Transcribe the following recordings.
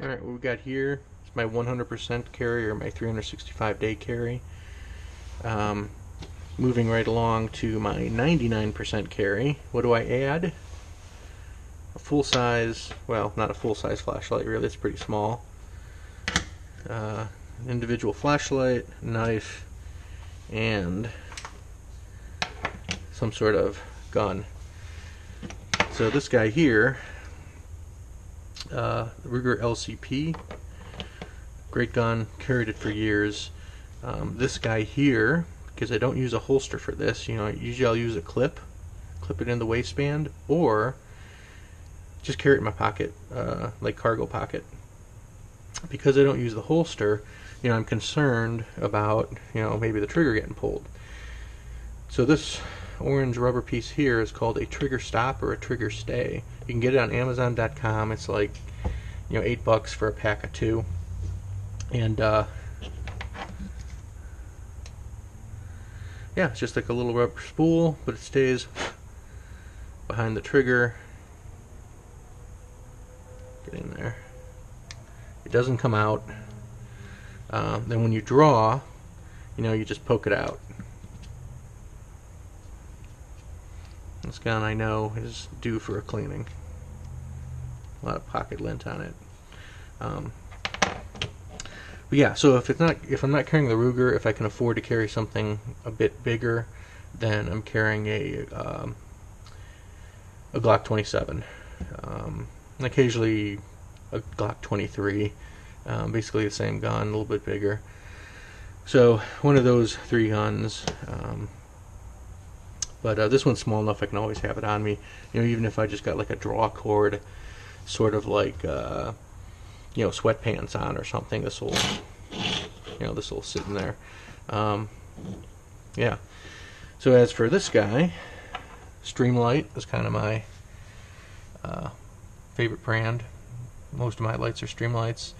Alright, what we got here is my 100% carry, or my 365-day carry. Moving right along to my 99% carry. What do I add? A full-size, well, not a full-size flashlight, really, it's pretty small. Individual flashlight, knife, and some sort of gun. So this guy here, the Ruger LCP, great gun, carried it for years. This guy here, because I don't use a holster for this, usually I'll use a clip it in the waistband, or just carry it in my pocket, like cargo pocket. Because I don't use the holster, I'm concerned about, maybe the trigger getting pulled. So this orange rubber piece here is called a trigger stop or a trigger stay. You can get it on Amazon.com. It's like, $8 for a pack of 2. And yeah, it's just like a little rubber spool, but it stays behind the trigger. Get in there. It doesn't come out. Then when you draw, you just poke it out. This gun, I know, is due for a cleaning. A lot of pocket lint on it. But yeah, so if I'm not carrying the Ruger, if I can afford to carry something a bit bigger, then I'm carrying a Glock 27. And occasionally a Glock 23. Basically the same gun, a little bit bigger. So one of those 3 guns. But this one's small enough I can always have it on me. Even if I just got like a draw cord, sort of like sweatpants on or something, this will sit in there. Yeah. So as for this guy, Streamlight is kind of my favorite brand. Most of my lights are Streamlights.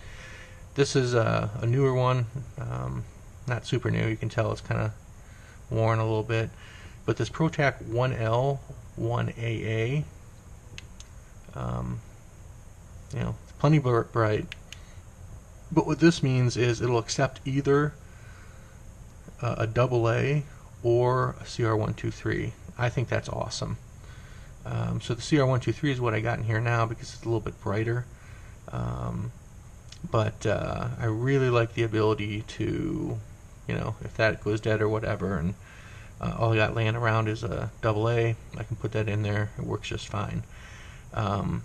This is a newer one, not super new. You can tell it's kind of worn a little bit. But this ProTac 1L 1AA, it's plenty bright. But what this means is it'll accept either a AA or a CR123. I think that's awesome. So the CR123 is what I got in here now because it's a little bit brighter. But I really like the ability to, if that goes dead or whatever, and all I got laying around is a AA, I can put that in there. It works just fine. I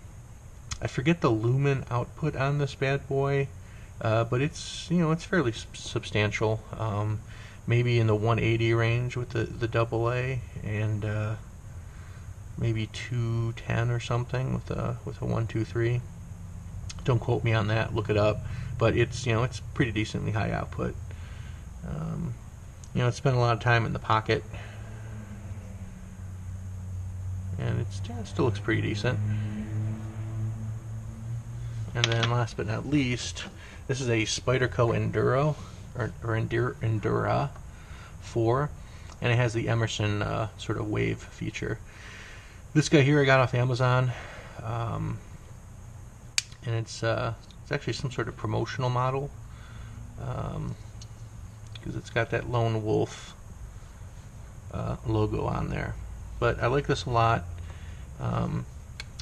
forget the lumen output on this bad boy, but it's it's fairly substantial. Maybe in the 180 range with the AA, and maybe 210 or something with a 123. Don't quote me on that. Look it up. But it's it's pretty decently high output. It spent a lot of time in the pocket, and it still looks pretty decent. And then last but not least, this is a Spyderco Endura, or Endura 4, and it has the Emerson sort of wave feature. This guy here I got off Amazon, and it's actually some sort of promotional model. Because it's got that Lone Wolf logo on there. But I like this a lot.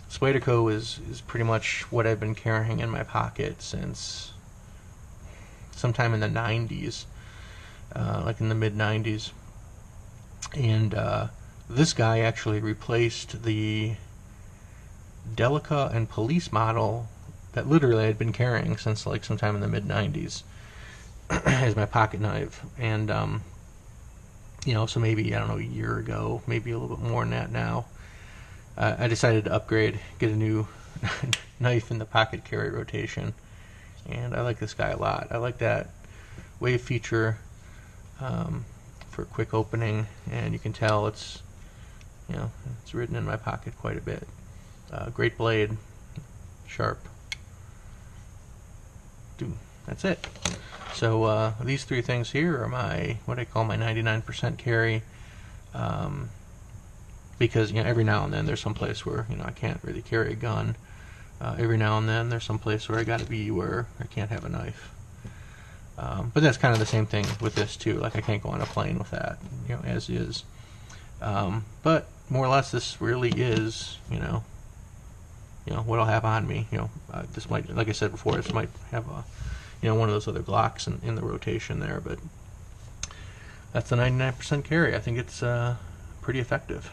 Spyderco is pretty much what I've been carrying in my pocket since sometime in the 90s, like in the mid-90s. And this guy actually replaced the Delica and Police model that literally I'd been carrying since like sometime in the mid-90s. As my pocket knife, and so maybe, I don't know, a year ago, maybe a little bit more than that now, I decided to upgrade, get a new knife in the pocket carry rotation, and I like this guy a lot. I like that wave feature for quick opening, and you can tell it's it's ridden in my pocket quite a bit. Great blade, sharp. Dude, that's it. So these 3 things here are my, what I call my 99% carry, because every now and then there's some place where I can't really carry a gun, Every now and then there's some place where I gotta be where I can't have a knife. But that's kind of the same thing with this too. Like I can't go on a plane with that, you know, as is. But more or less, this really is, you know, what I'll have on me. You know, this might, like I said before, this might have a, you know, one of those other Glocks in the rotation there. But that's the 99% carry. I think it's pretty effective.